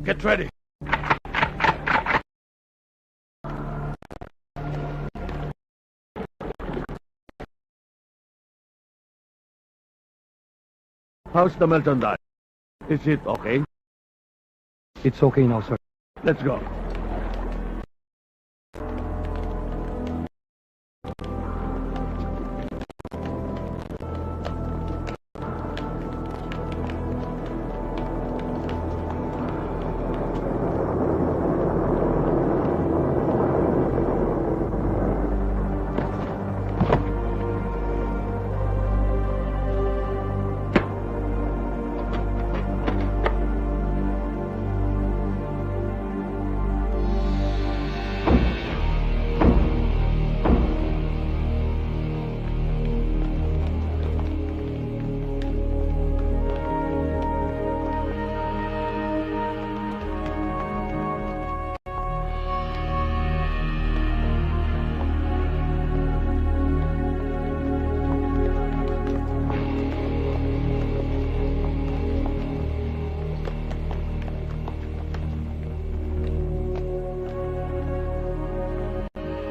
Get ready. How's the Melton diet? Is it okay? It's okay now, sir. Let's go.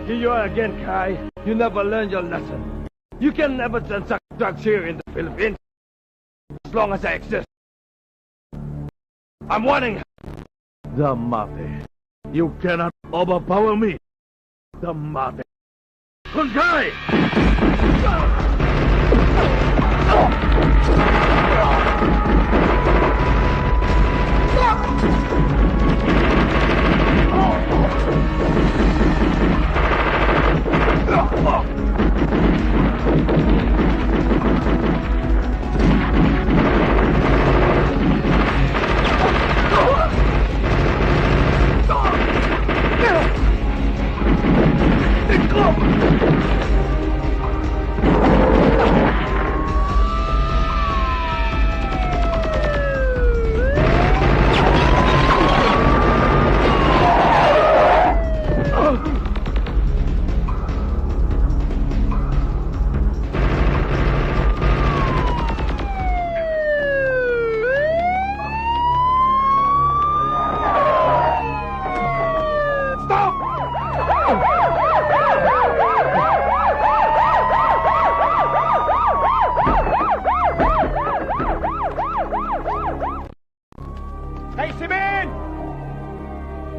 Here you are again, Kai. You never learned your lesson. You can never transact drugs here in the Philippines. As long as I exist. I'm warning you. The Mate. You cannot overpower me. The Mate. Kunkai!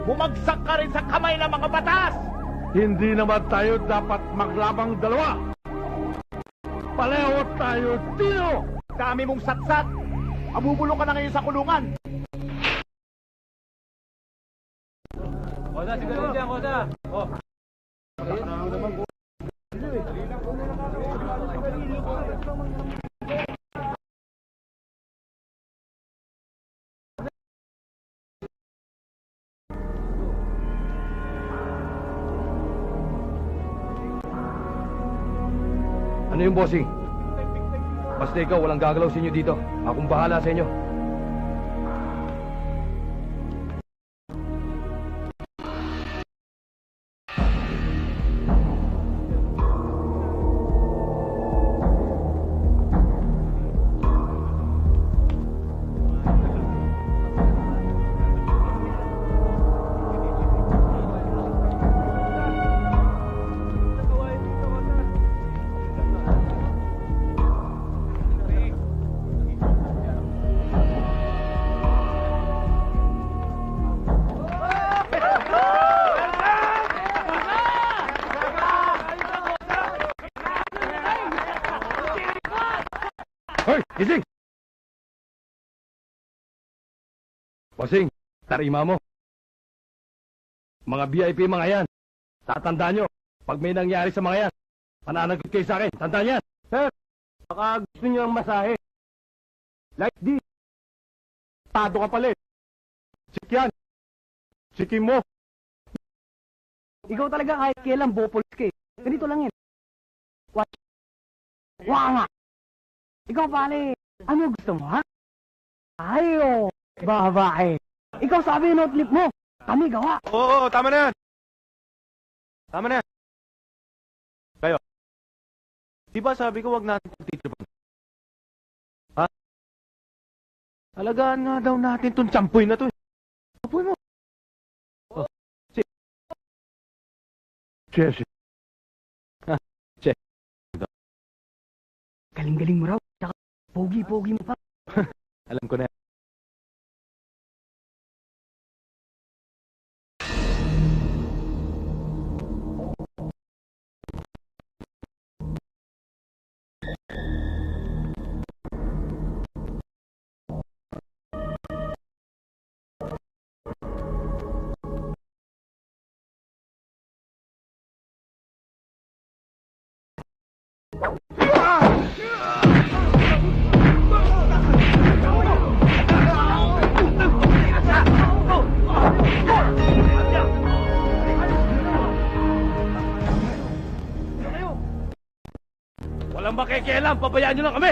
Bumagsak ka rin sa kamay ng mga batas! Hindi naman tayo dapat maglabang dalawa. Pareho tayo, Tino! Dami mong satsat! Abubulong ka na ngayon sa kulungan! Kosa, siguro dyan, Kosa. Oh. Ano yung bossing? Basta ikaw, walang gagalaw sa inyo dito. Akong bahala sa inyo. Hoy! Gising! Bossing, tarima mo. Mga VIP mga yan. Tatandaan nyo, pag may nangyari sa mga yan, pananagot kayo sa akin. Tandaan yan. Sir, baka gusto nyo ng masahe. Like this. Tado ka pala eh. Sik yan. Sikin mo. Ikaw talaga kahit kailan bopols ka eh. Ganito lang yan. What? Wanga! Ikaw pare, ano gusto mo ha? Ayo, babae. Ikaw sabi yung notlip mo. Kami gawa. Oo, tama na yan! Tama na yan! Kayo, di ba sabi ko wag natin pagtitripan? Ha? Alagaan nga daw natin tong tsampoy na to eh. Apoy mo. Jesse. Galing-galing mo raw. Tsaka, pogi-pogi mo pa. Alam ko na. Walang makikialam, pabayaan nyo lang kami!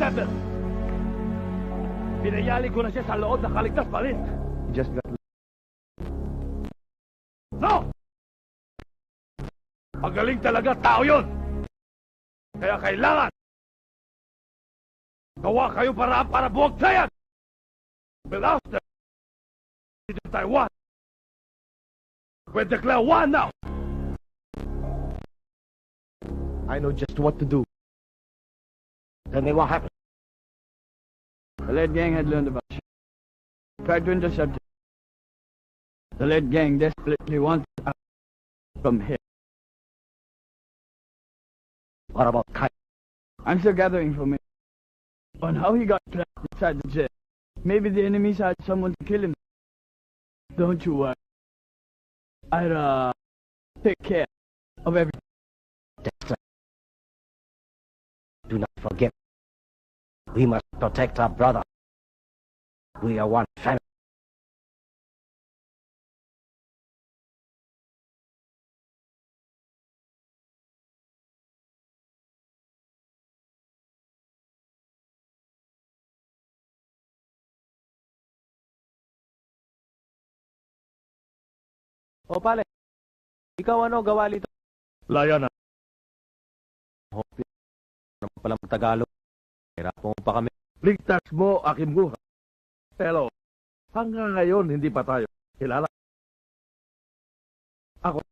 settled. Pinayali ko na siya sa loob, nakaligtas pa rin. Just got... No! Magaling talaga tao yun! Kaya kailangan gawa kayo para buwag sayan! But after dito Taiwan, we declare war now! I know just what to do. Tell me what happened. The lead gang had learned about you. Tried to intercept it. The lead gang desperately wanted us from here. What about Kai? I'm still gathering information on how he got trapped inside the jet. Maybe the enemies had someone to kill him. Don't you worry. I'll take care of everything. Dexter, do not forget, we must protect our brother. We are one family. O pare, ikaw ano, gawa lito? Laya na. Hope naman pala Tagalog. Hirapan mo pa kami. Ligtas mo aking buhay. Pero hanggang ngayon hindi pa tayo kilala. Ako.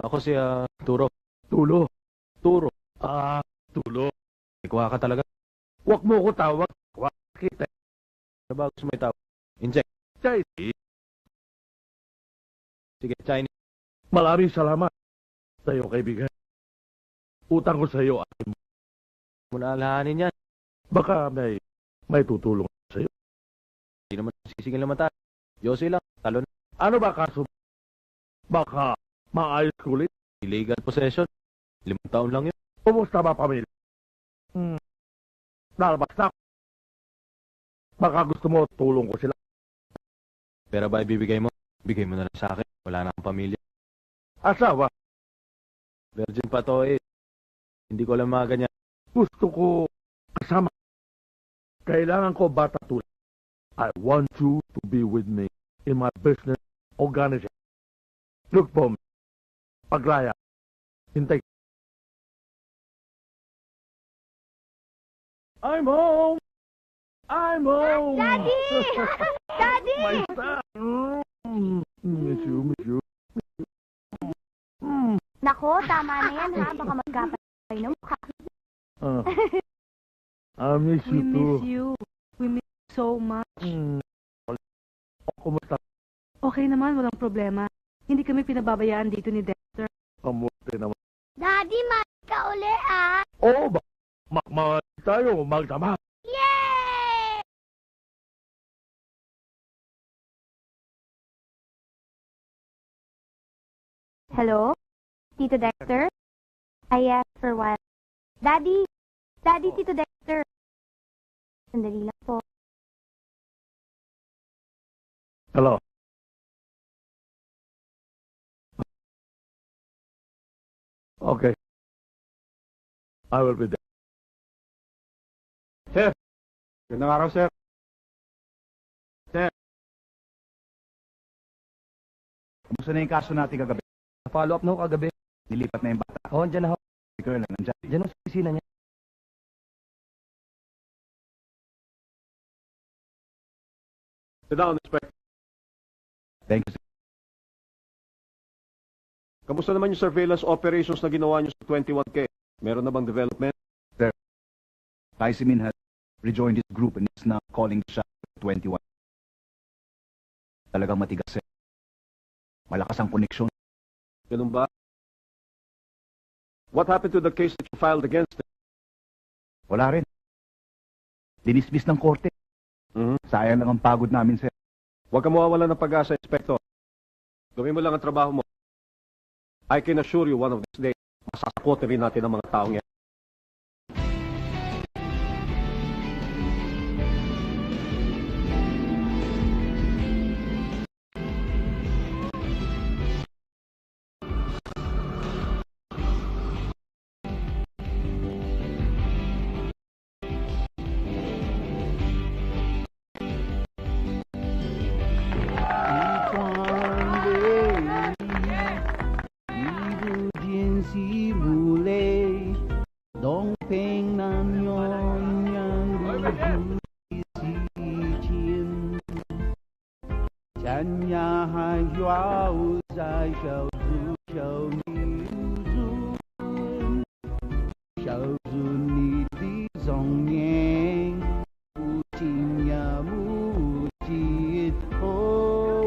Ako si Turo. Tulo. Turo. Tulo. Ikuha ka talaga. Huwag mo ko tawag. Huwag kita. Ano ba gusto mo itaw? Inject. Chinese. Sige, Chinese. Maraming salamat sa iyo, kaibigan. Utang ko sa iyo. Muna alahanin yan. Baka may tutulong sa iyo. Hindi naman sisingil naman tayo. Yossi lang. Talon. Ano ba kaso? Baka maayos ko ulit. Illegal possession. 5 taon lang yun. Kumusta ba pamilya? Nalabas na ako. Baka gusto mo tulong ko sila. Pera ba ibibigay mo? Bigay mo na lang sa akin. Wala na akong pamilya. Asawa, Virgin pa to eh. Hindi ko alam mga ganyan. gusto ko kasama. Kailangan ko bata tulad. I want you to be with me in my business organization. Look for me. Paglaya. Hintay. I'm home! I'm home! Daddy! Daddy! My son! Miss you. Nako, tama na yan ha. Baka magkapatay ng mukha. I miss you too. you. We miss you so much. Kumusta? Okay naman, walang problema. Hindi kami pinababayaan dito ni Dexter. Kamuti naman. Daddy, mali ka uli ah. Oo ba? Tayo, magsama. Yay! Hello? Tito Dexter? I asked for a while. Daddy! Daddy, Tito Dexter! Sandali lang po. Hello. Okay. I will be there. Sir! Gandang araw, sir. Sir! Kumusta na yung kaso natin kagabi? Follow up na ako kagabi. Nilipat na yung bata. Oo, dyan na ako. Si Colonel, nandyan. Dyan sa opisina niya. Sit down, Inspector. Thank you, sir. Kamusta naman yung surveillance operations na ginawa niyo sa 21K? Meron na bang development? Tai Simin has rejoined his group and is now calling the shot at 21. Talagang matigas, sir. Malakas ang koneksyon. Ganun ba? What happened to the case that you filed against him? Wala rin. Dinismiss ng korte. Sayang lang ang pagod namin, sir. Huwag ka mawawala ng pag-asa, Inspector. Gawin mo lang ang trabaho mo. I can assure you one of these days, masasakotin rin natin ang mga taong yan. 山呀海花无在小猪小你如小猪你的容颜无尽呀无尽哦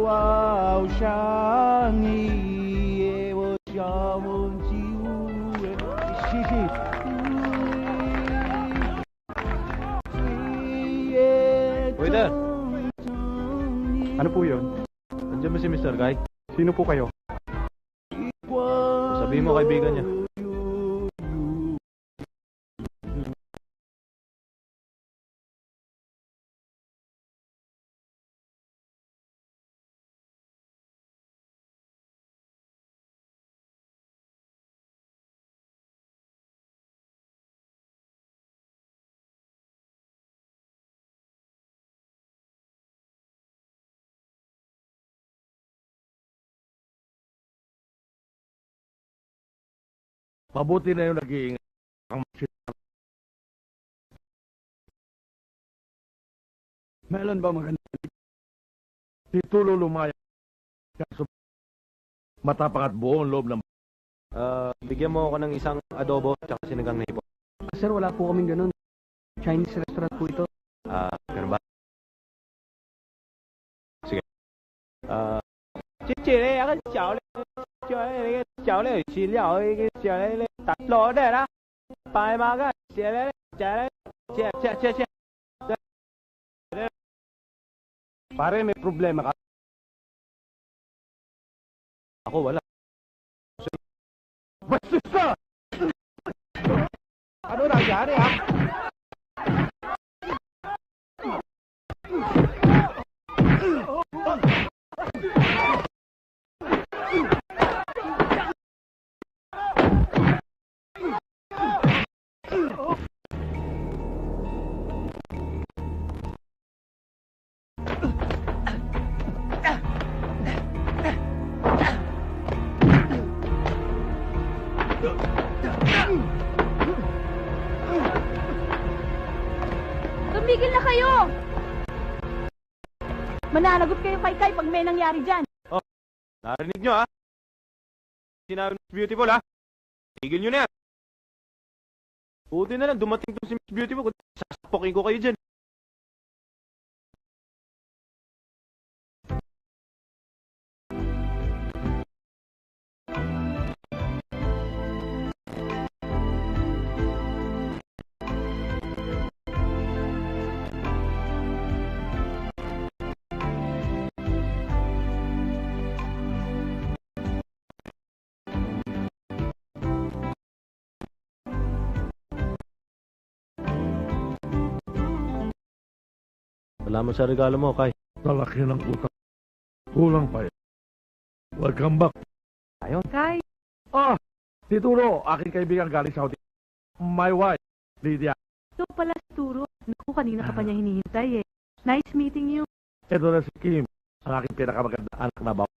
我想你也我想我就谢谢Waiter! Ano po yun? Nandiyan ba si Mr. Guy? Sino po kayo? Sabihin mo kaibigan niya. Mabuti na yung nag-iingat. Ang Meron ba maganda? si Tulo lumaya. Kaso matapak at buong loob ng... Bigyan mo ako ng isang adobo at sinigang na hipon. Sir, wala po kaming ganun. Chinese restaurant po ito. Ganun ba? Sige. Chichiri, ako chào lên, chào lên, chỉ liệu cái chào lên, đặt lỗ đây đó. Bài mà cái, chào lên, chào. Pare, may problema ka. Ako wala. Bastos ka! Ano nangyari ha? Tumigil na kayo! Mananagot kayo kay Kai pag may nangyari dyan. Narinig nyo ha? Sinabi Miss Beautiful ha? Tigil nyo na yan. Buti na lang dumating to si Miss Beautiful. Sasapokin ko kayo dyan. Salamat sa regalo mo, Kai. Talaki ng utang. Kulang pa yan. Welcome back. Kai, Si Tulo, aking kaibigan galing Saudi. My wife, Lydia. ito pala si Turo. Naku, kanina ka pa niya hinihintay eh. Nice meeting you. Ito na si Kim, ang aking pinakamaganda anak na bawa.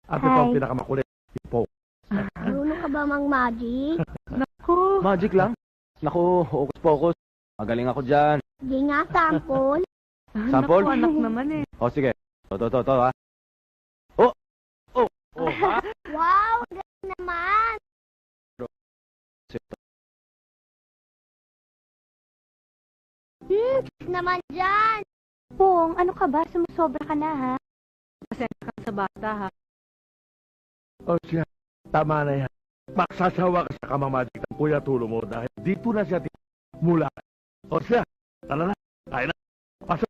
At ito ang Hi. pinakamakulit, si Po. Marunong ka ba mang magic? Naku, Magic lang. Naku, hocus pocus. Magaling ako dyan. Di nga, sample. Sample? naku, anak naman eh. O sige. To ha. Oh, ha? Wow, galing naman. Naman dyan. Pong, ano ka ba? Sumusobra ka na, ha? Pasensya ka sa bata ha. O siya, tama na yan. Magsasawa ka sa kamamagic ng Kuya Tulo mo dahil dito na siya mula. O siya, tala na, tayo na. Pasok.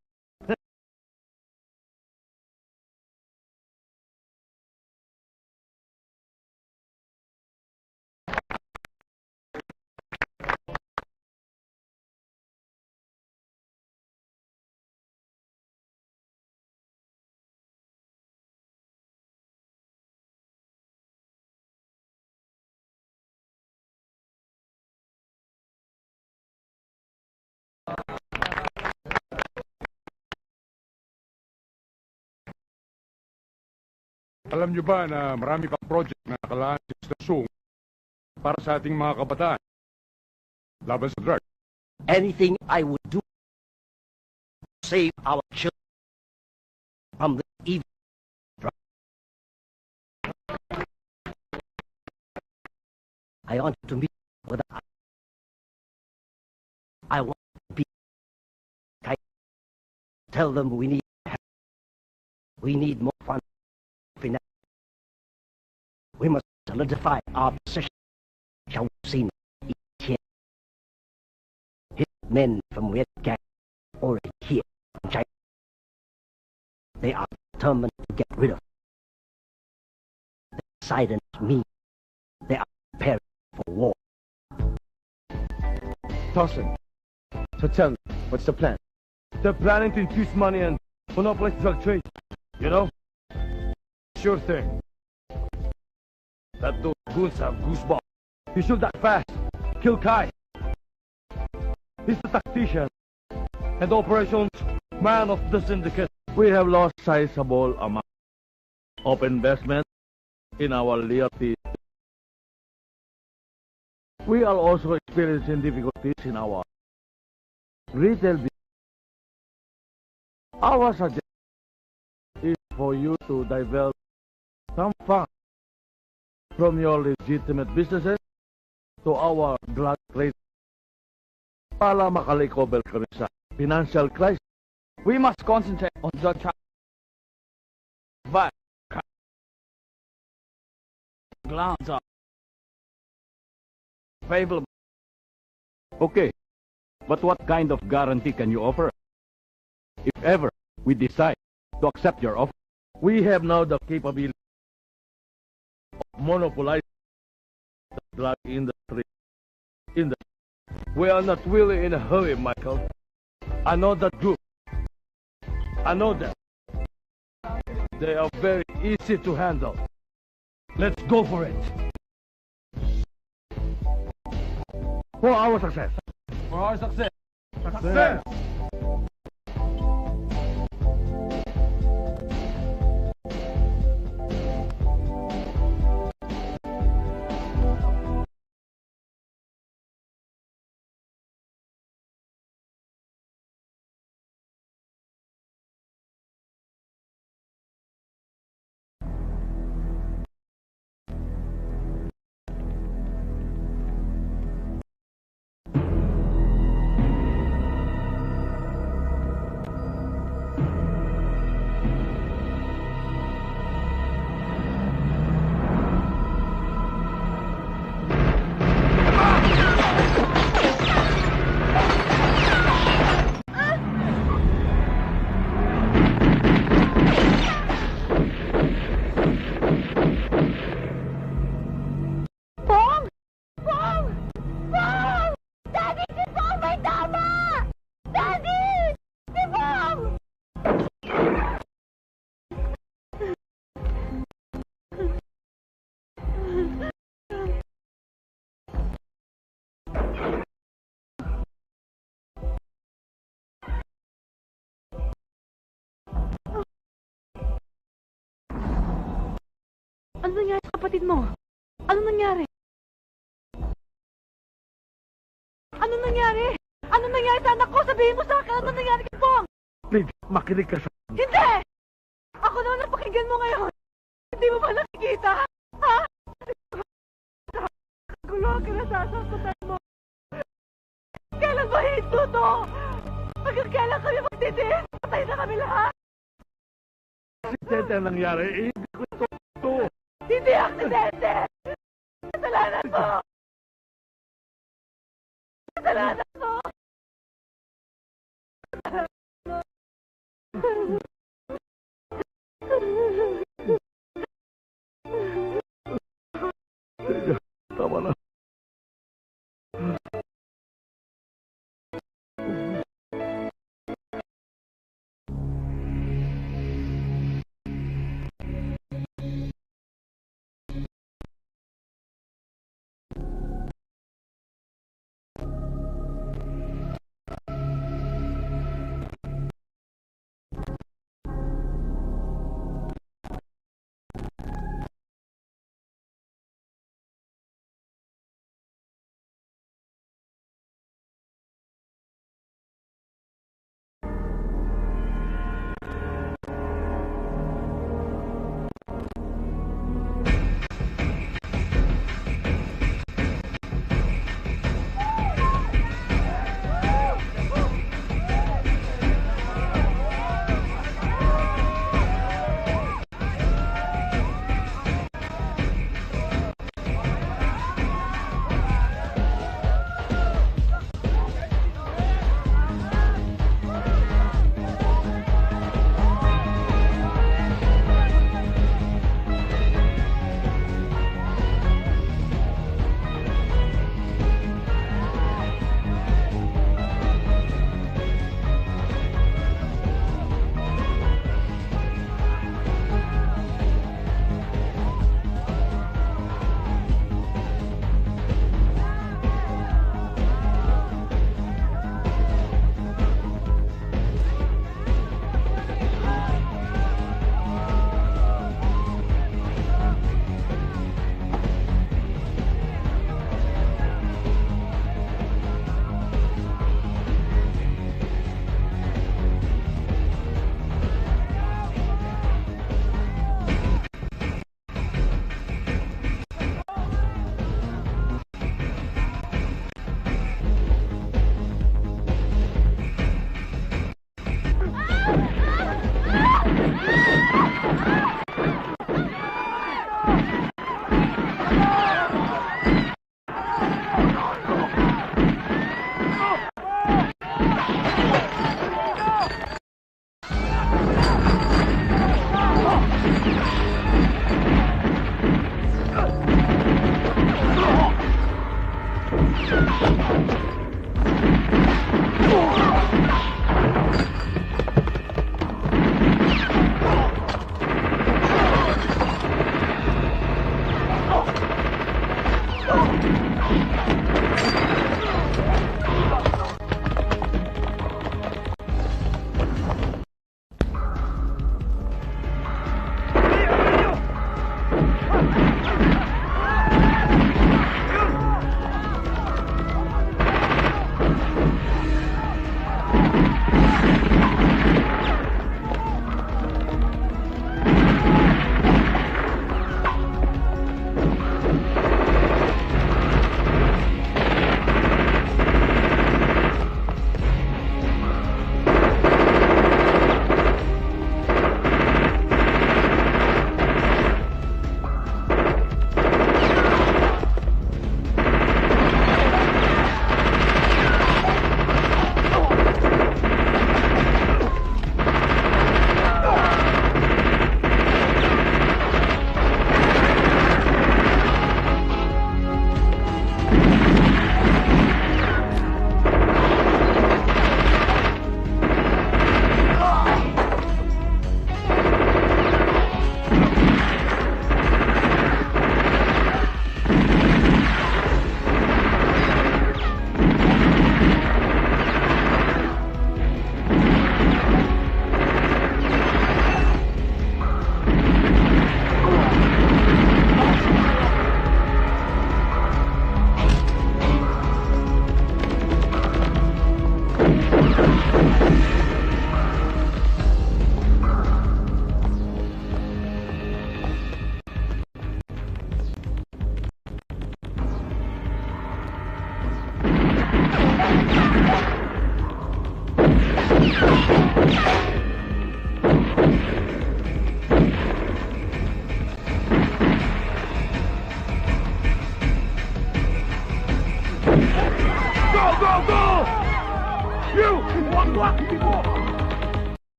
Alam niyo ba na marami pang project na nakalaan si Mr. Sung para sa ating mga kabataan laban sa drug? Anything I would do to save our children from this I want to meet with I want to be kind. Tell them we need help. We need more fun. We must solidify our position. Shall we see here? His men from Red Gang already here in China. They are determined to get rid of. The silence means they are preparing for war. Tossin, so tell me, what's the plan? They're planning to infuse money and monopolize drug trade. You know? Sure thing. That those goons have goosebumps. He should act fast. Kill Kai. He's the tactician and operations man of the syndicate. We have lost sizable amount of investment in our loyalty. We are also experiencing difficulties in our retail business. Our suggestion is for you to divert some funds from your legitimate businesses to our drug trade para makarecover kami sa financial crisis. We must concentrate on drug trafficking. But grounds are favorable. Okay, but what kind of guarantee can you offer? If ever we decide to accept your offer. We have now the capability of monopolizing the drug industry. We are not really in a hurry, Michael. I know that group. I know them. They are very easy to handle. Let's go for it. For our success. For our success. Success! Ano nangyari sa kapatid mo? Ano nangyari? Ano nangyari? Ano nangyari sa anak ko? Sabihin mo sa akin, ano nangyari kay Pong? Please, makinig ka sa... Hindi! Ako naman ang pakinggan mo ngayon. Hindi mo ba nakikita? Ha? Gulo ka na sasakutan mo. Kailan ba hinto to? Hanggang kailan kami magtitiis? Patay na kami lahat. Aksidente ang nangyari. Hindi ko ito. Hindi aksidente! Kasalanan mo! Kasalanan mo! Tama na. Ano?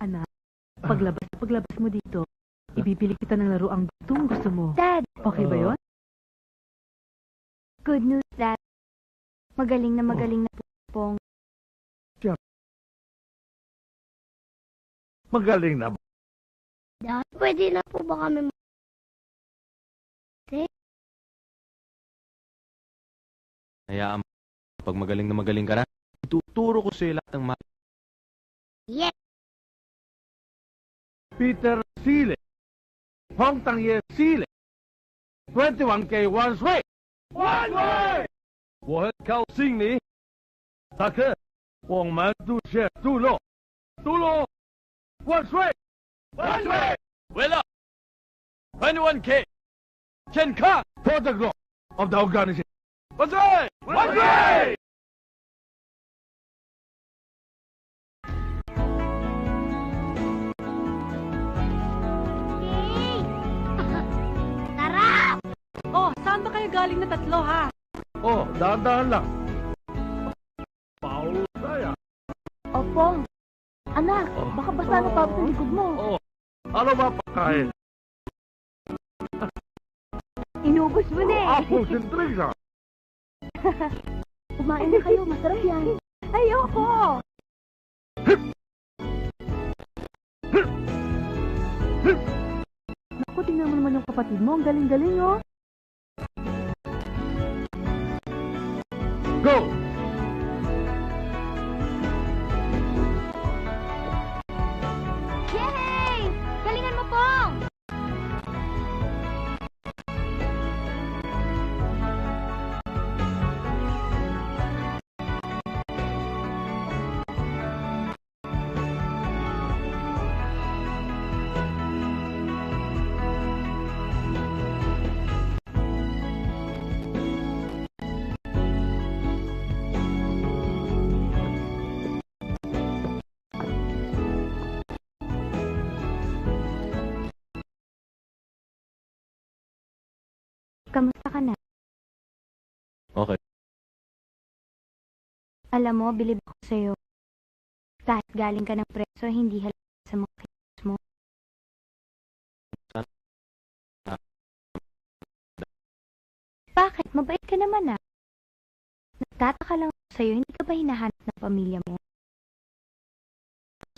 Anak, paglabas mo dito, ibibili kita ng laruang gustong gusto mo. Dad, Okay ba yon? good news, Dad. Magaling na po pong. Magaling na. Dad, pwede na po ba kami Hayaan mo. Pag magaling ka na, ituturo ko sa'yo lahat ng Yes! Peter Sile. Hong Tang Ye Sile. 21K one swing. One way! 我很高兴你。大哥，我们都是杜洛。杜洛，万岁！万岁！为了 21K Ken Khan Protocol of the organization. 万岁！万岁！ Tara! Oh, saan ba kayo galing na tatlo, ha? Oh, dahan-dahan lang. Pausaya. Opong, anak, baka basa na tawag sa likod mo. Oh, ano ba pagkain? Inubos mo na eh. Apple centric na. Kumain na kayo, masarap yan. Ayoko! Naku, tingnan mo naman yung kapatid mo. Ang galing-galing, oh. Go! Yay! Galingan mo, Pong! Kamusta ka na? Okay. Alam mo, bilib ako sa'yo. Kahit galing ka ng preso, hindi halata sa mga kilos mo. Bakit? Mabait ka naman ah. Nagtataka lang ako sa'yo, hindi ka ba hinahanap ng pamilya mo?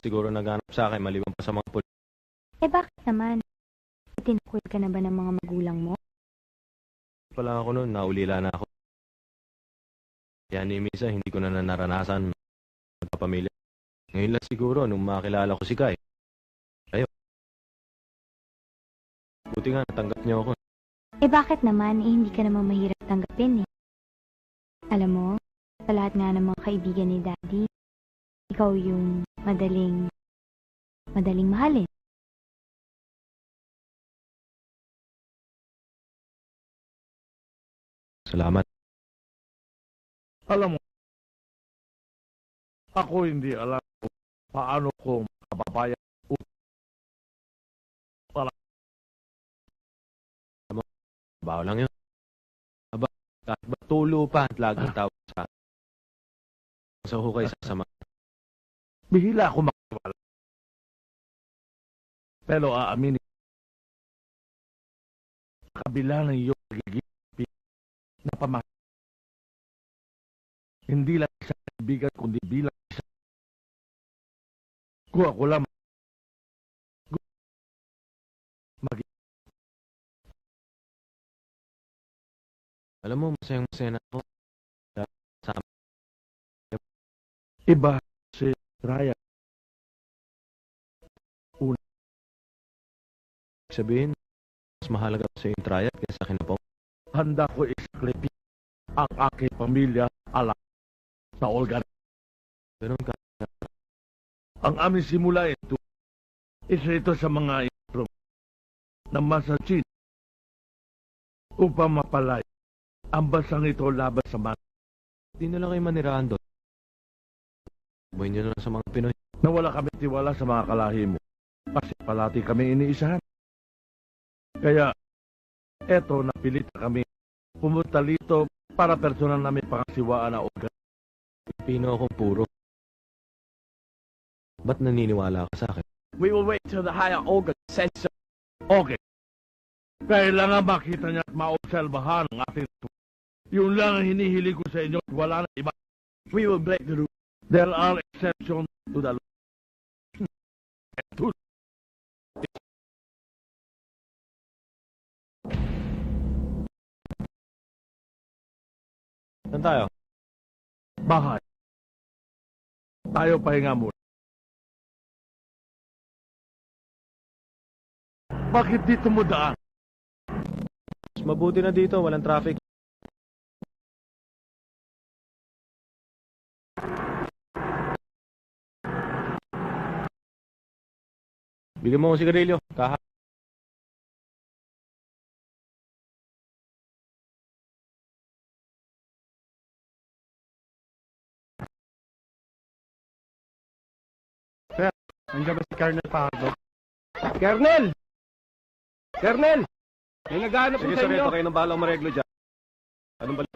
siguro naghanap sa akin maliban pa sa mga pulis. Eh bakit naman? Tinukoy ka na ba ng mga magulang mo? Pala ako noon, naulila na ako. Kaya ni Misa, hindi ko na naranasan magpapamilya. Ngayon lang siguro, nung makilala ko si Kai. Ayo. Buti nga, natanggap niyo ako. Eh bakit naman? Eh hindi ka naman mahirap tanggapin eh. Alam mo, sa lahat nga ng mga kaibigan ni Daddy, ikaw yung madaling mahalin. Salamat. Alam mo, ako hindi alam kung paano ko makababayan Bawa lang yun. Aba, kahit ba tulo pa at laging tawag sa akin. Sa hukay sasama. bihila ako makiwala. Pero aaminin, kabila ng iyong pagiging na pamahal. Hindi lang sa kaibigan, kundi bilang isa. Kung ako lang Alam mo, masayang-masaya na ako. iba si Ryan. Sabihin, mas mahalaga sa yung triad kaysa kinapong. Handa ko isakripi ang aking pamilya alam sa Olga. Ganun ka. Ang aming simula ito, isa ito sa mga intro na Massachusetts upang mapalay ang basang ito laban sa man. Hindi na lang kayo manirahan doon. Buhin nyo na lang sa mga Pinoy. Nawala kami tiwala sa mga kalahi mo kasi palati kami iniisahan. Kaya, eto napilit kami pumunta dito para personal namin pangasiwaan na Olga. Pino akong puro. Ba't naniniwala ka sa akin? We will wait till the higher Olga says so. Okay. Kailangan makita niya at maobserbahan ang ating ito. Yun lang ang hinihiling ko sa inyo at wala na iba. We will break the rule. There are exceptions to the law. Saan tayo? Bahay. Tayo pahinga muna. Bakit dito mo daan? Mas mabuti na dito, walang traffic. Bigyan mo akong sigarilyo. Nandiyan ba si Colonel Pardo? Colonel! Colonel! May naghahanap po sa inyo. kayo ng balang mareglo dyan. Anong balik?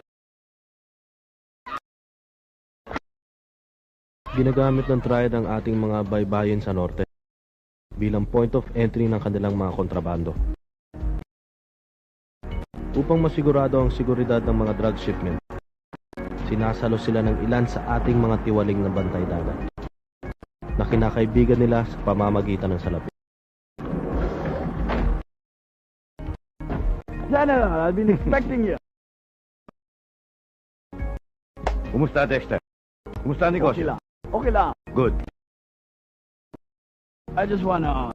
Ginagamit ng triad ang ating mga baybayin sa norte bilang point of entry ng kanilang mga kontrabando. Upang masigurado ang seguridad ng mga drug shipment, sinasalo sila ng ilan sa ating mga tiwaling na bantay dagat na kinakaibigan nila sa pamamagitan ng salapi. General, I've been expecting you. Kumusta, Dexter? Kumusta, Okay lang. Okay lang. Good. I just wanna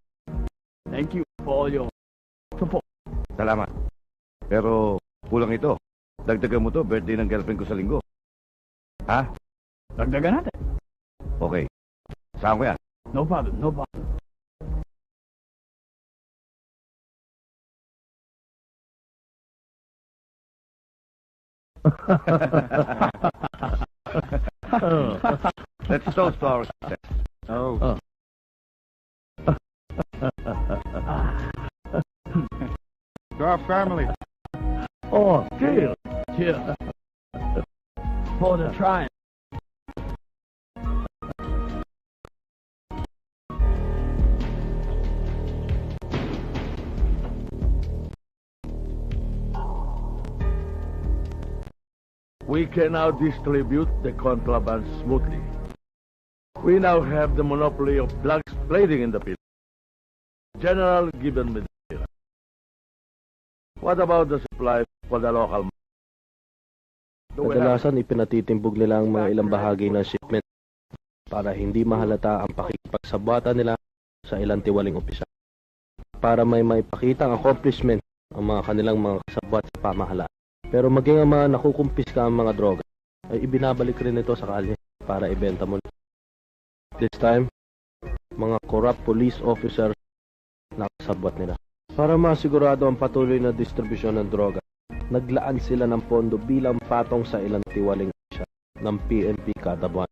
thank you for all your support. Salamat. Pero kulang ito. Dagdagan mo to, birthday ng girlfriend ko sa linggo. Ha? Dagdagan natin. Okay. Saan ko yan? No problem, no problem. Let's toast to our success. Oh. To our family. Oh, cheers. Cheers. For the triumph. We can now distribute the contraband smoothly. We now have the monopoly of drug spreading in the Philippines. General Gibbon Medina. What about the supply for the local market? Do we have- Kadalasan ipinatitimbog nila ang mga ilang bahagi ng shipment para hindi mahalata ang pakikipagsabwatan nila sa ilang tiwaling opisyal. Para may maipakitang accomplishment ang mga kanilang mga kasabwat sa pamahalaan. Pero maging ang mga nakukumpiska ang mga droga, ay ibinabalik rin ito sa kalye para ibenta muli. This time, mga corrupt police officers na kasabwat nila. Para masigurado ang patuloy na distribusyon ng droga, naglaan sila ng pondo bilang patong sa ilang tiwaling opisyal ng PNP kada buwan.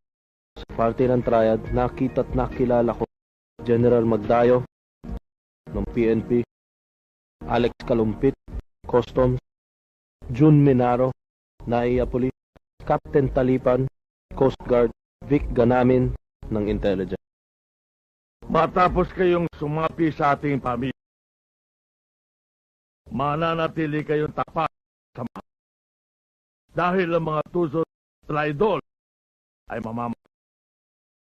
Sa party ng triad, nakita't nakilala ko General Magdayo ng PNP, Alex Kalumpit, Customs, June Minaro, NAIA Police, Captain Talipan, Coast Guard, Vic Ganamin ng Intelligence. Matapos kayong sumapi sa ating pamilya, mananatili kayong tapat sa mga. Dahil ang mga tusot traidor ay mamamatay.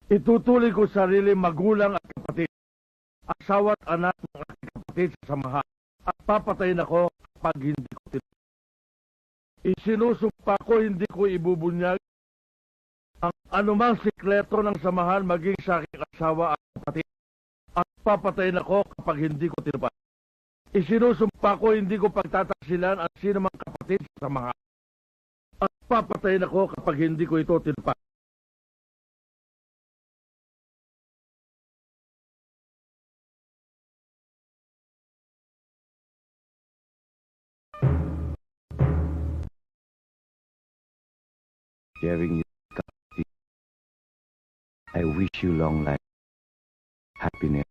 Itutuloy ko sarili magulang at kapatid, asawa at anak ng aking kapatid sa samahan, at papatayin ako kapag hindi ko tinanggap. Isinusumpa ko hindi ko ibubunyag ang anumang sikreto ng samahan maging sa aking asawa at kapatid, at papatayin ako kapag hindi ko tinupad. Isinusumpa ko hindi ko pagtataksilan ang sinumang kapatid sa samahan, at papatayin ako kapag hindi ko ito tinupad. Sharing your custody. I wish you long life, happiness,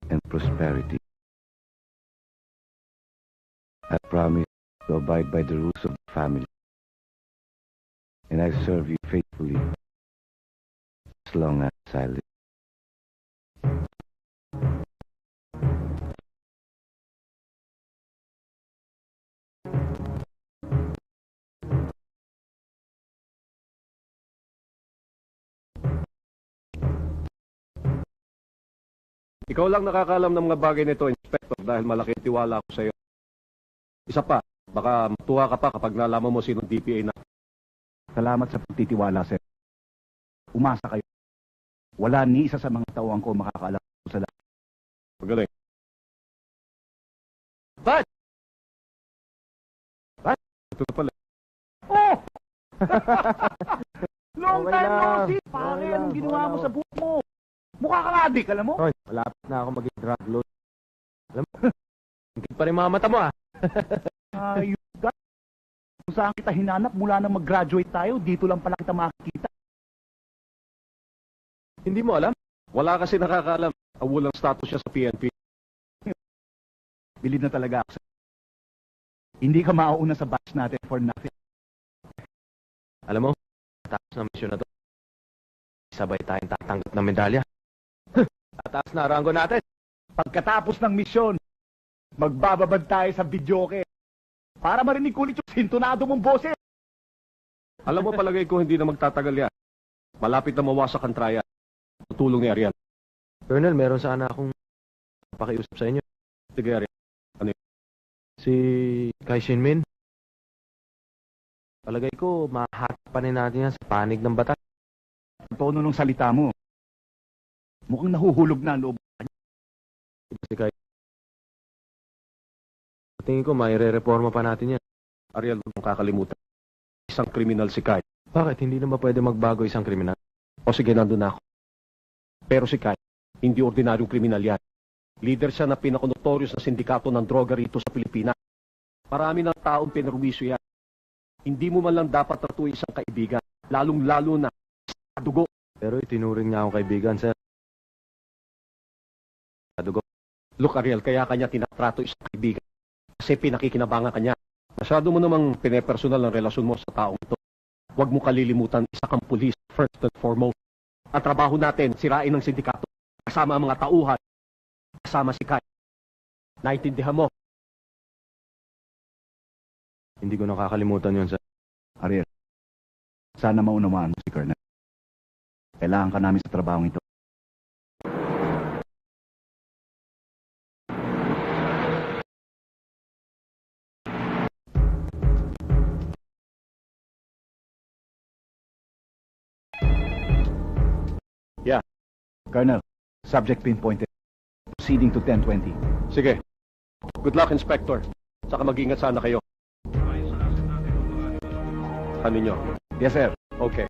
and prosperity. I promise to abide by the rules of the family, and I serve you faithfully as long as I live. Ikaw lang nakakaalam ng mga bagay nito, Inspector, dahil malaki ang tiwala ko sa iyo. Isa pa, baka matuwa ka pa kapag nalaman mo sinong DPA na. Salamat sa pagtitiwala, sir. Umasa kayo. Wala ni isa sa mga tauhan ko makakaalam sa lahat. Magaling. Bud! Bud? Ito na pala. Oh! Long Okay time no lang. see! Pare, Okay anong lang, ginawa okay mo lang. sa buhok mo? Mukha kang adik, alam mo? Hoy, malapit na ako maging drug lord. Alam mo, hingkit pa rin mga mata mo ah. Ayun ka. Kung saan kita hinanap mula nang mag-graduate tayo, dito lang pala kita makikita. Hindi mo alam? Wala kasi nakakaalam. Awulang status siya sa PNP. Bilib na talaga ako. Hindi ka mauuna sa batch natin for nothing. Alam mo, tapos na mission na to. Sabay tayong tatanggap ng medalya. Tataas na rango natin. Pagkatapos ng misyon, magbababad tayo sa videoke para marinig ulit yung sintonado mong boses. Alam mo, palagay ko hindi na magtatagal yan. Malapit na mawasak ang trial. Tutulong ni Ariel. Colonel, meron sana akong pakiusap sa inyo. Sige, Ariel. Si Kai Shinmin. Palagay ko, mahatapanin natin yan sa panig ng batas. Ang tono ng salita mo, mukhang nahuhulog na ang loob. Diba si Kai? Tingin ko, may re-reforma pa natin yan. Ariel, huwag mong kakalimutan. Isang kriminal si Kai. Bakit? Hindi naman pwede magbago isang kriminal. O sige, nandun na ako. Pero si Kai, hindi ordinaryong kriminal yan. Leader siya na pinaka-notorious na sindikato ng droga rito sa Pilipinas. Marami ng taong pinarwisyo yan. Hindi mo man lang dapat tratuin isang kaibigan, lalong-lalo na sa dugo. Pero itinuring niya akong kaibigan, sir. Dugo. Look, Ariel, kaya kanya tinatrato isang kaibigan. Kasi pinakikinabangan kanya. Masyado mo namang pinepersonal ang relasyon mo sa taong ito. Huwag mo kalilimutan, isa kang pulis, first and foremost. Ang trabaho natin, sirain ng sindikato. Kasama ang mga tauhan. Kasama si Kai. Naintindihan mo? Hindi ko nakakalimutan yun, sir. Ariel, sana maunawaan mo si Colonel. Kailangan ka namin sa trabahong ito. Yeah. Colonel, subject pinpointed. Proceeding to 1020. Sige. Good luck, Inspector. Saka mag-ingat sana kayo. Ano nyo? Yes, sir. Okay.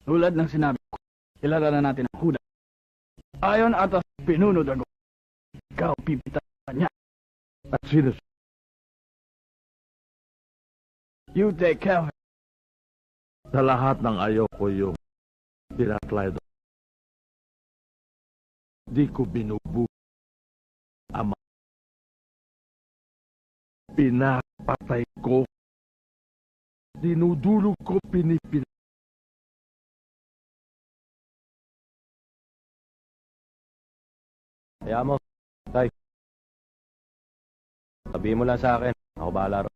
Tulad ng sinabi ko, kilala na natin ang Huda. Ayon ata sa pinunod ako, ikaw pipitan niya. At sino? You take care of it. Sa lahat ng ayoko yung tinaklay doon. Di ko binubu. Ama. Pinapatay ko. Dinudulog ko pinipin. Kaya mo, Tay. Sabihin mo lang sa akin. Ako bahala ro.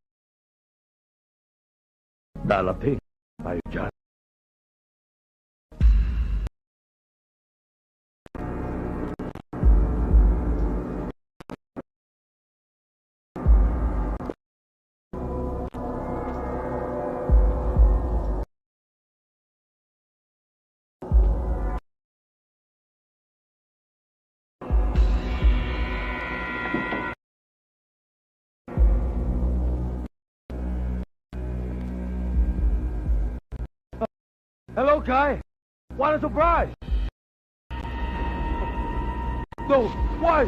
Dalating tayo dyan. Hello, Kai. What a surprise. No, why?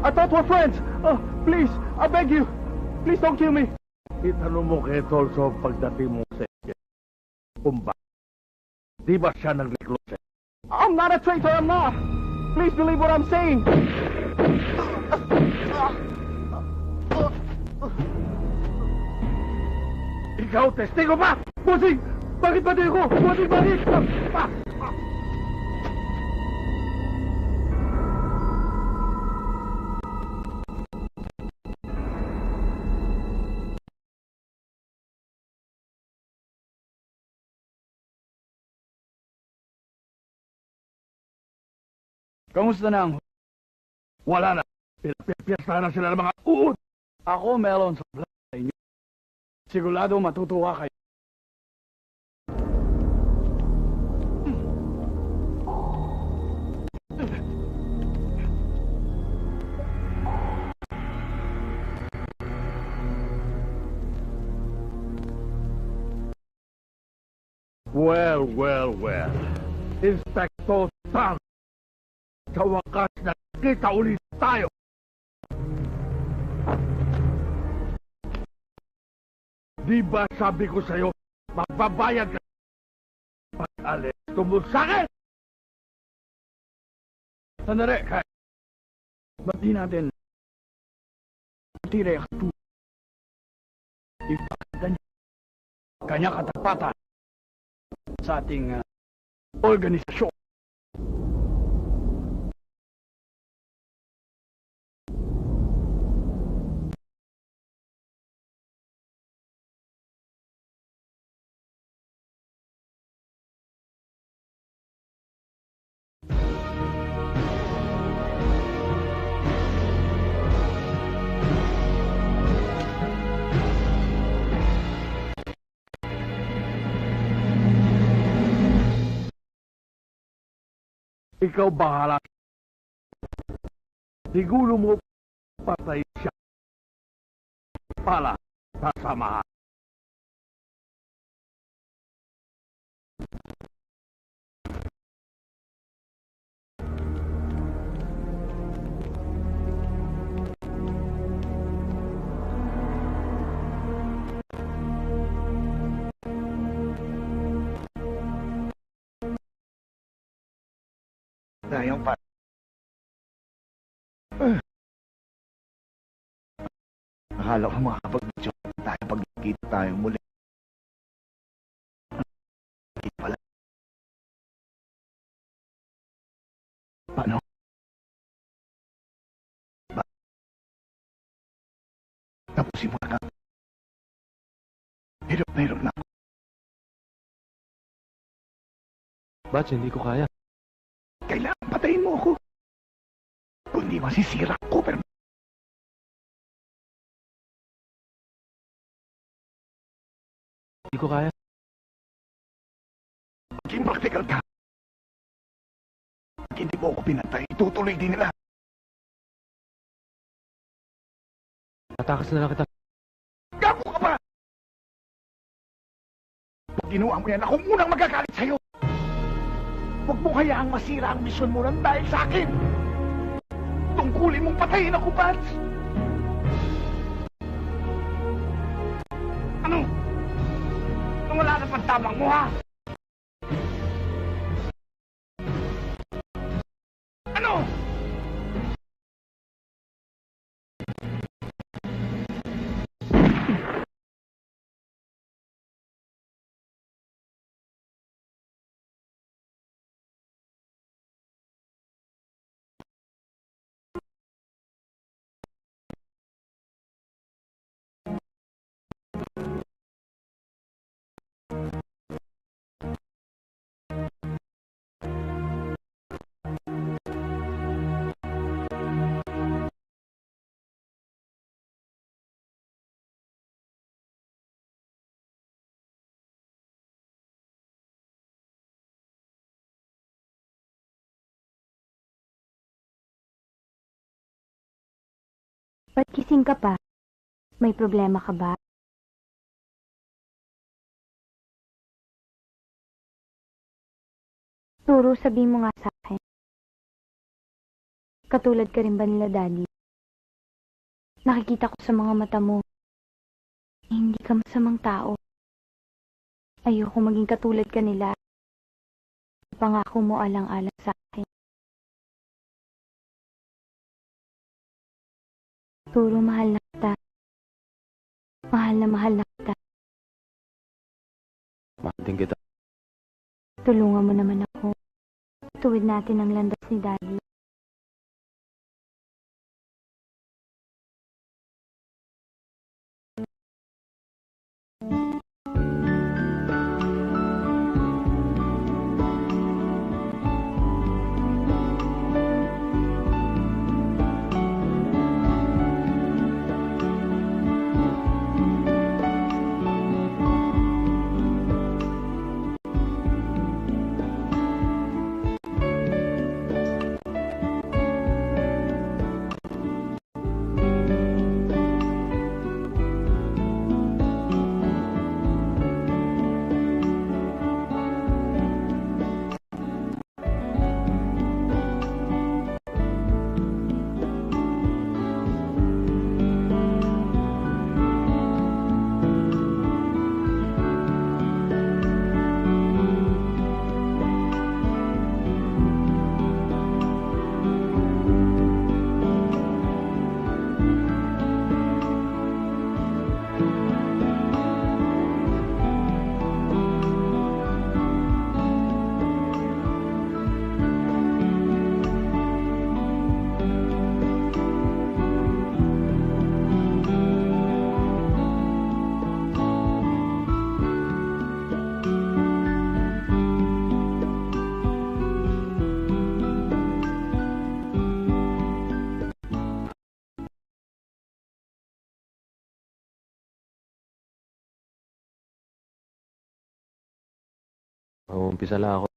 I thought we're friends. Please, I beg you. Please don't kill me. Itanong mo kay Tolso pagdating mo sa India. Kung ba? Di ba siya nag-recruit sa'yo? I'm not a traitor, I'm not. Please believe what I'm saying. Ikaw, testigo ba? Bossing! Bakit ba di ako? Bossing, bakit? Kamusta na ang... Wala na. Pinapiyesta na sila ng mga uod. Ako meron sa plan sa inyo. Sigurado matutuwa kayo. Well. Inspector Tang. Sa wakas nakita ulit tayo. Di ba sabi ko sa'yo, magbabayad ka. Pag-alis, tumul sa akin! Sandali, Kai. Ba't di natin tira yung ipakita niya kanya katapatan sa ating organisasyon. Ikaw bahala. Siguro mo patay siya. Pala, sasamahan. Tayong pa. Akala ko makakapag-joke tayo pag nakita tayo muli. Hindi pala. Paano? Tapusin mo na. Hirap na ako. Batch, hindi ko kaya. Kailangan patayin mo ako. Kundi masisira ko, pero... Hindi ko kaya. Maging practical ka. Pag hindi mo ako pinatay, itutuloy din nila. Tatakas na lang kita. Gago ka pa! Pag ginawa mo yan, akong unang magagalit sa'yo. Huwag mo hayaang masira ang misyon mo nang dahil sa akin. Tungkulin mong patayin ako, Bats. Ano? Nung wala na pagtamang mo, ha? Ano? Ba't gising ka pa? May problema ka ba? Turo, sabihin mo nga sa akin. Katulad ka rin ba nila, Daddy? Nakikita ko sa mga mata mo, hindi ka masamang tao. Ayoko maging katulad ka nila. Pangako mo alang-alang sa akin. Turo, mahal na kita. Mahal na kita. Mahal din kita. Tulungan mo naman ako. Tuwid natin ang landas ni Daddy. Mag-uumpisa lang ako.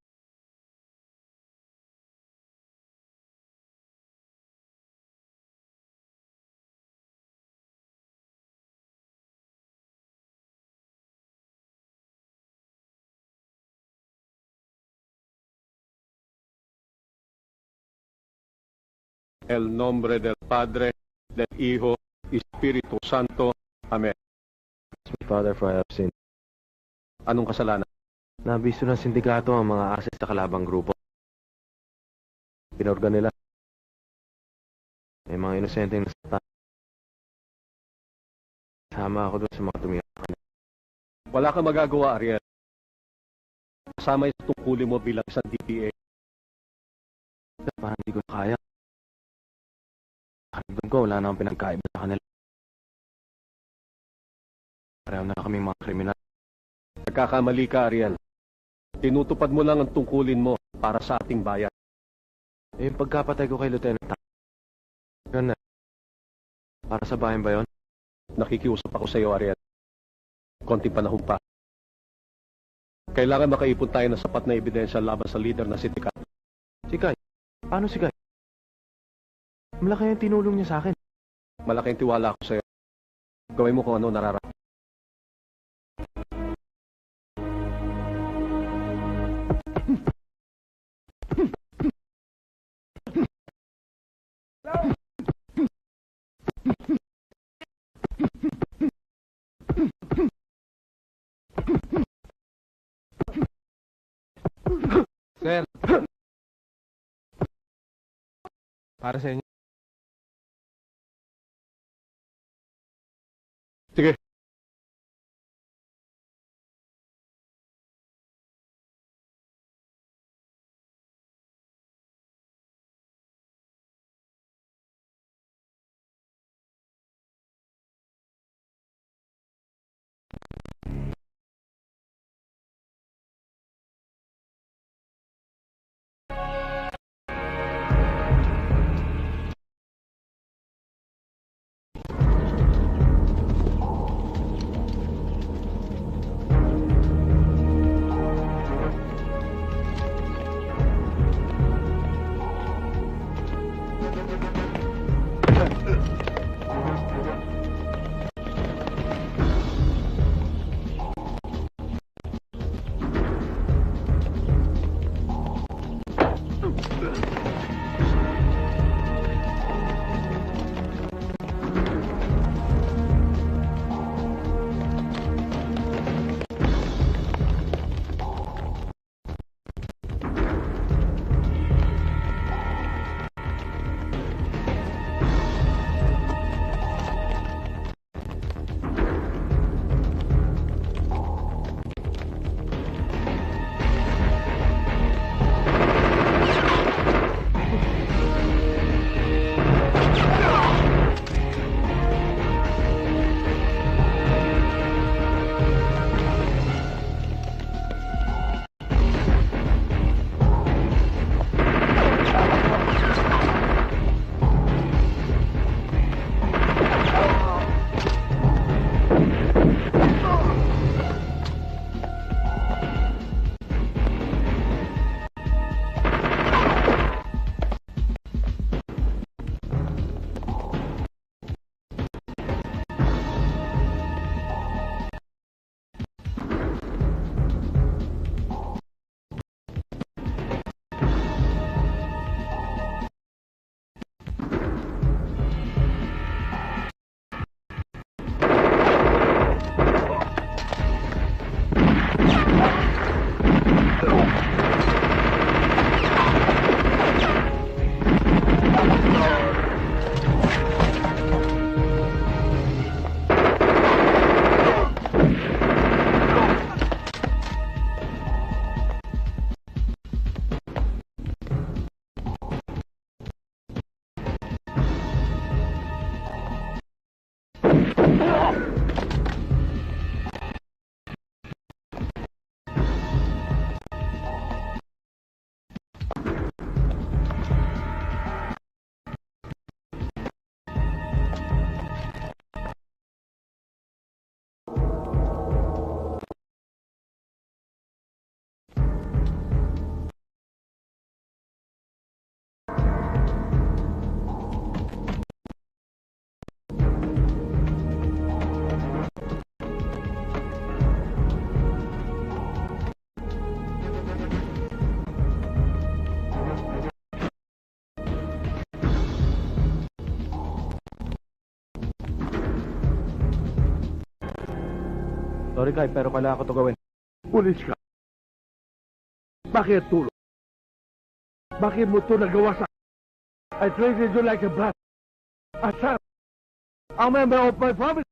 El nombre del Padre, del Hijo, y Espíritu Santo. Amen. Father, for I have sinned. Anong kasalanan? Nabisto ng sindikato ang mga assets sa kalabang grupo. Pinorgan nila. May mga inosenteng nasaktan. Sama ako doon sa mga tumiyak. Wala kang magagawa, Ariel. Kasama yung tungkulin mo bilang isang DPA. Parang hindi ko na kaya. Doon ko, wala na akong pinagkaiba sa kanila. Pareho na kaming mga kriminal. Nagkakamali ka, Ariel. Tinutupad mo lang ang tungkulin mo para sa ating bayan. Eh, yung pagkapatay ko kay Lieutenant. Ganun na. Para sa bayan ba yun? Nakikiusap ako sa iyo, Ariel. Konting panahon pa. Kailangan makaipon tayo ng sapat na ebidensya laban sa leader na si Tika. Si Kai? Paano si Kai? Malaki yung tinulong niya sa akin. Malaking tiwala ako sa iyo. Gawin mo kung ano nararapat. Sir. Para sa inyo. Sige. Sorry, Kai, pero kailangan ko to gawin. Pulis ka. Bakit tulog? Bakit mo ito nagawa sa... I treated you like a brat. A son. A member of my family.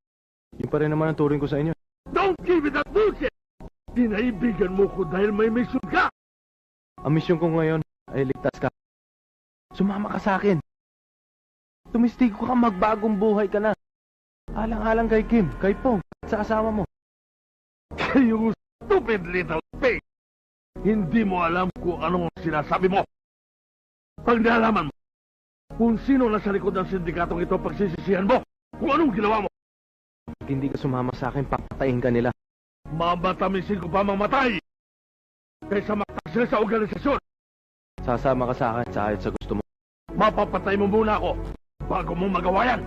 Yun pa rin naman ang turing ko sa inyo. Don't give me that bullshit! Pinaibigan mo ko dahil may mission ka! Ang misyon ko ngayon ay ligtas ka. Sumama ka sa akin. Tumistigo ka, magbagong buhay ka na. Alang-alang kay Kim, kay Pong, at sa asawa mo. You stupid little pig! Hindi mo alam kung anong sinasabi mo. Pag nalaman mo kung sino nasa likod ng sindikatong ito, pagsisisihan mo kung anong ginawa mo. Pag hindi ka sumama sa akin, papatayin ka nila. Mamatamisin ko pa mamatay kaysa maktasil sa organisasyon. Sasama ka sa akin sa ayot sa gusto mo. Mapapatay mo muna ako bago mo magawa yan.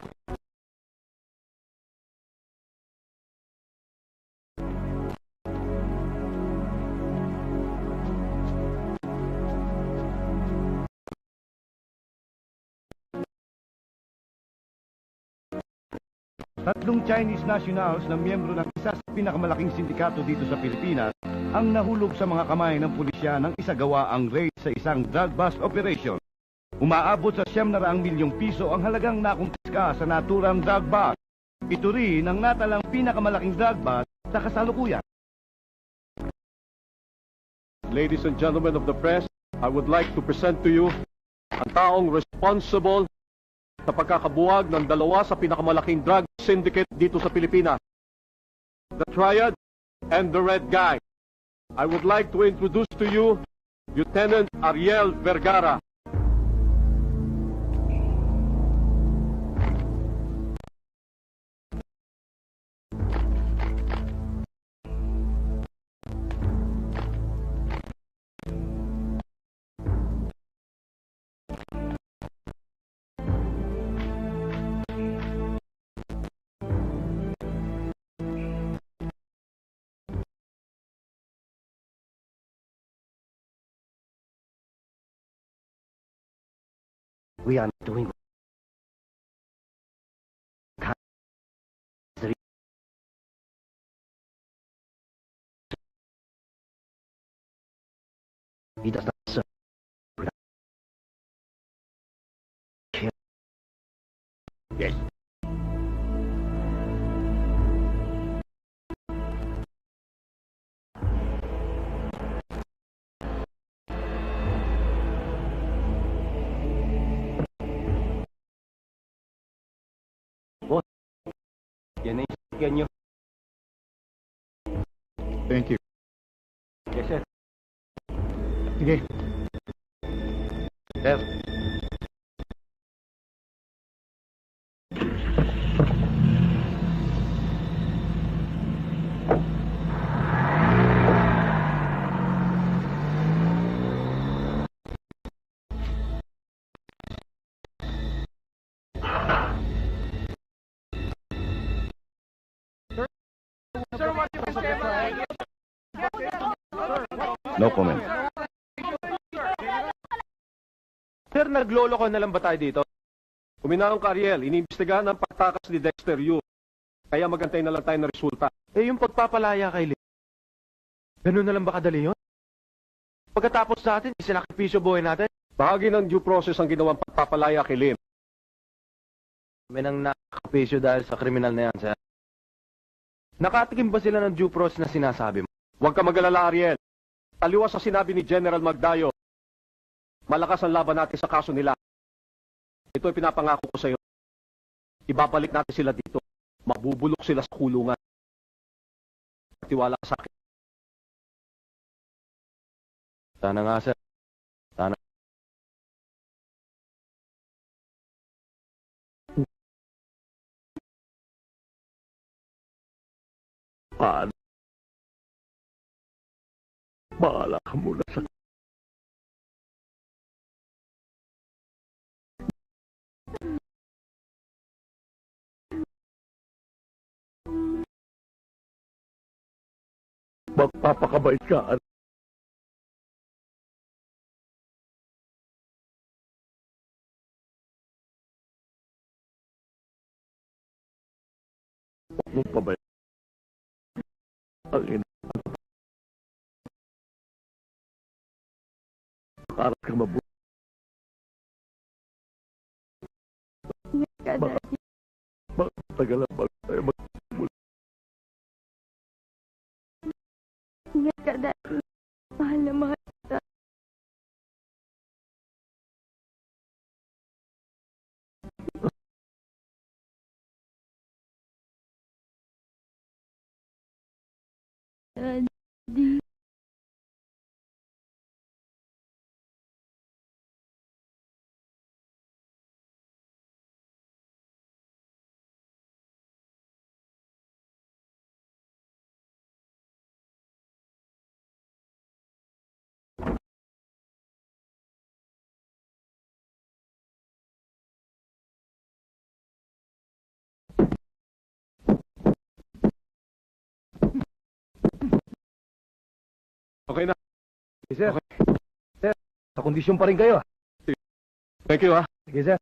Tatlong Chinese nationals na miyembro ng isa sa pinakamalaking sindikato dito sa Pilipinas ang nahulog sa mga kamay ng pulisya nang isagawa ang raid sa isang drug bust operation. Umaabot sa 700 milyong piso ang halagang nakumpiska sa naturang drug bust. Ito rin ang natalang pinakamalaking drug bust sa kasalukuyan. Ladies and gentlemen of the press, I would like to present to you ang taong responsible sa pagkakabuwag ng dalawa sa pinakamalaking drug syndicate dito sa Pilipinas, the Triad and the Red Guy. I would like to introduce to you Lieutenant Ariel Vergara. We are doing he does not serve. Yes. Yan ang yan nyo. Thank you. Yes, sir. Sige. Sir. No comment. Sir, naglolo ko na lang ba tayo dito? Kuminahon ka, Ariel, iniimbestigahan ang pagtakas ni Dexter Yu. Kaya magantay na lang tayo ng resulta. Eh, yung pagpapalaya kay Lim. Ganun na lang ba kadali yun? Pagkatapos natin, isinakripisyo buhay natin. Bahagi ng due process ang ginawang pagpapalaya kay Lim. May nang nakakripisyo dahil sa kriminal na yan, sir. Nakatikim ba sila ng due process na sinasabi mo? Huwag ka mag-alala, Ariel. Taliwas sa sinabi ni General Magdayo. Malakas ang laban natin sa kaso nila. Ito ay pinapangako ko sa iyo. Ibabalik natin sila dito. Mabubulok sila sa kulungan. Tiwala ka sa akin. Sana nga, sir. Sana. Paano? Bahala ka muna sa... Magpapakabait ka. Huwag mong pabait. Ang ina. Karat ka mabuti. Ingat ka, Daddy. Tagal na bago tayo Ingat ka, Daddy. Mahal na mahal kita. Daddy. Okay na. Sir. Sir, sa kondisyon pa rin kayo. Thank you, ha. Sige, sir.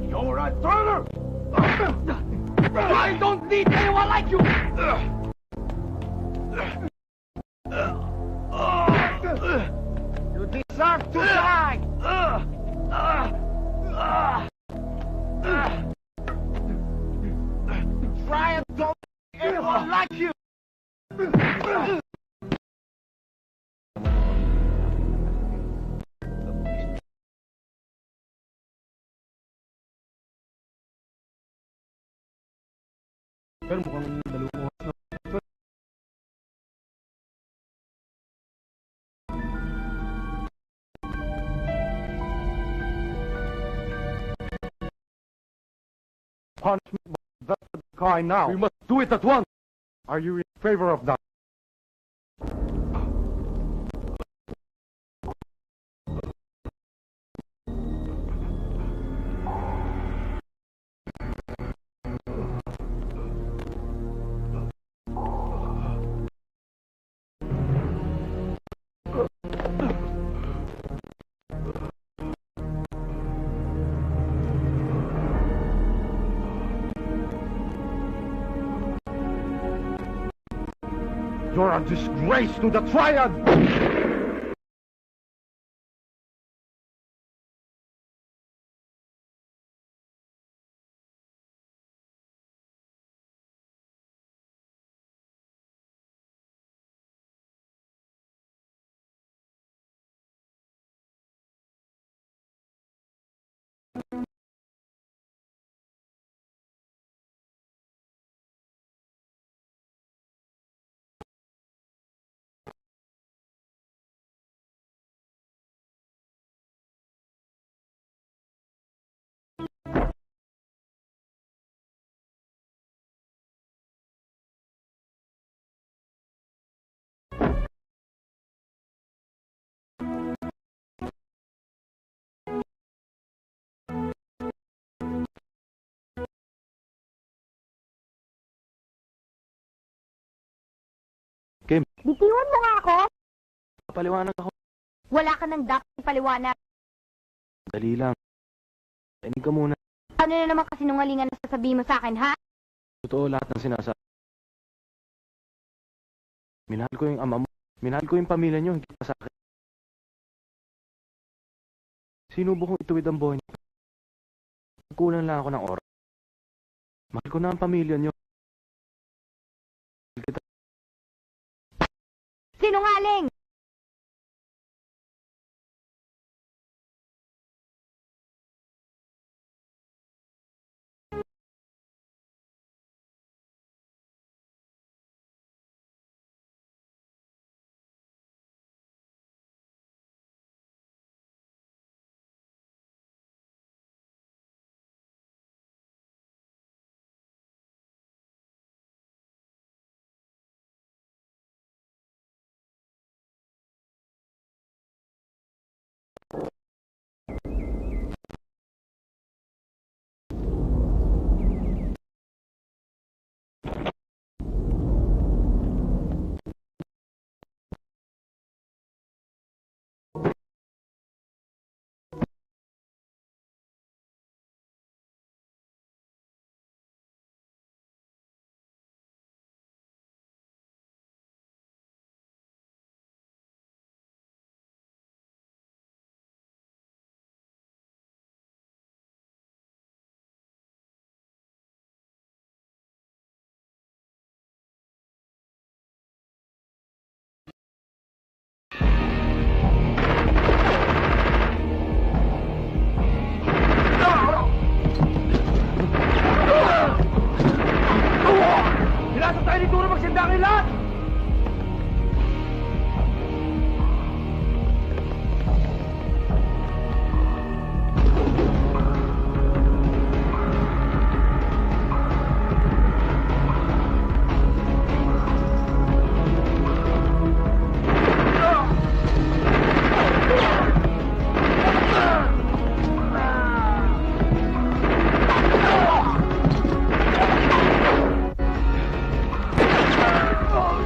You're a Turner! I don't need anyone like you! You deserve to die! Try and don't need anyone like you! Pero mukhang dalawang oras na. Punishment must vest the Kai now. We must do it at once. Are you in favor of that? You're a disgrace to the Triad! Bitiwan mo nga ako. Paliwanag ako. Wala ka ng dapat paliwanag. Dali lang. Tanig ka muna. Ano na naman kasinungalingan na sasabihin mo sa akin, ha? Totoo lahat ng sinasabi. Minahal ko yung ama mo. Minahal ko yung pamilya niyo, hindi pa sa akin. Sinubo kong ituwid ang buhay niyo. Kulang lang ako ng oras. Mahal ko na ang pamilya niyo. Sinungaling! Pinasok tayo ni Turo magsindangin lahat! Oh!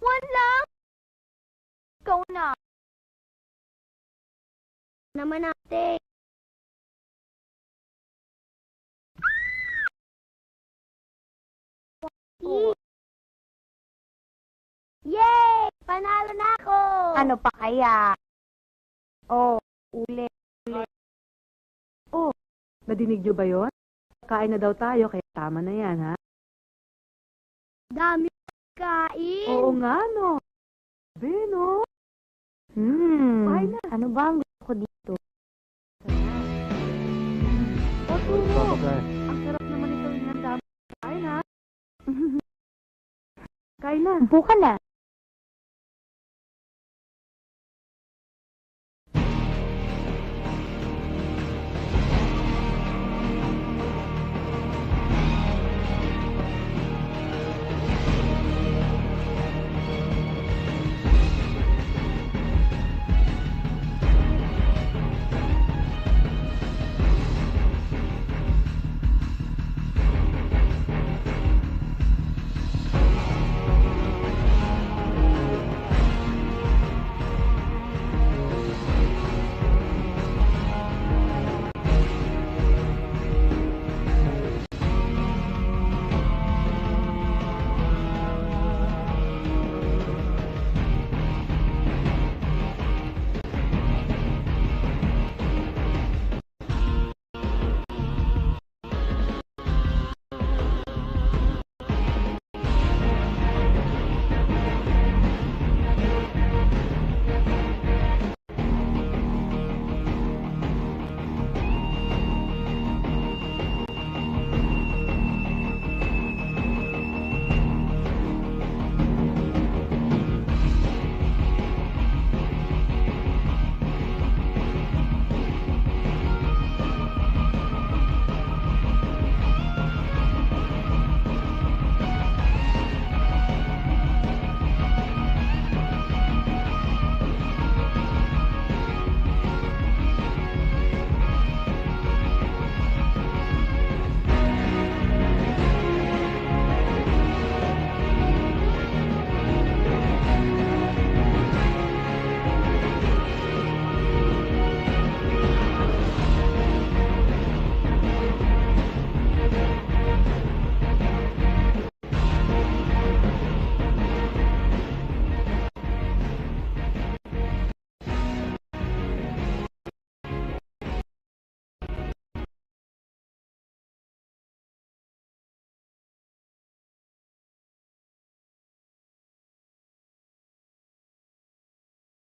One lang? Ikaw na. Naman ate. Yay! Panalo na ako! Ano pa kaya? Oh, ulit. Oh, nadinig niyo ba yon? Kain na daw tayo, kaya tama na yan, ha? Dami kain. Oo nga, no? Sabi, no? Kain na. Ano ba ang gusto ko dito? O, Tumo. Ang sarap naman ito yung dami. Kain, ha? Kain na. Upo ka na.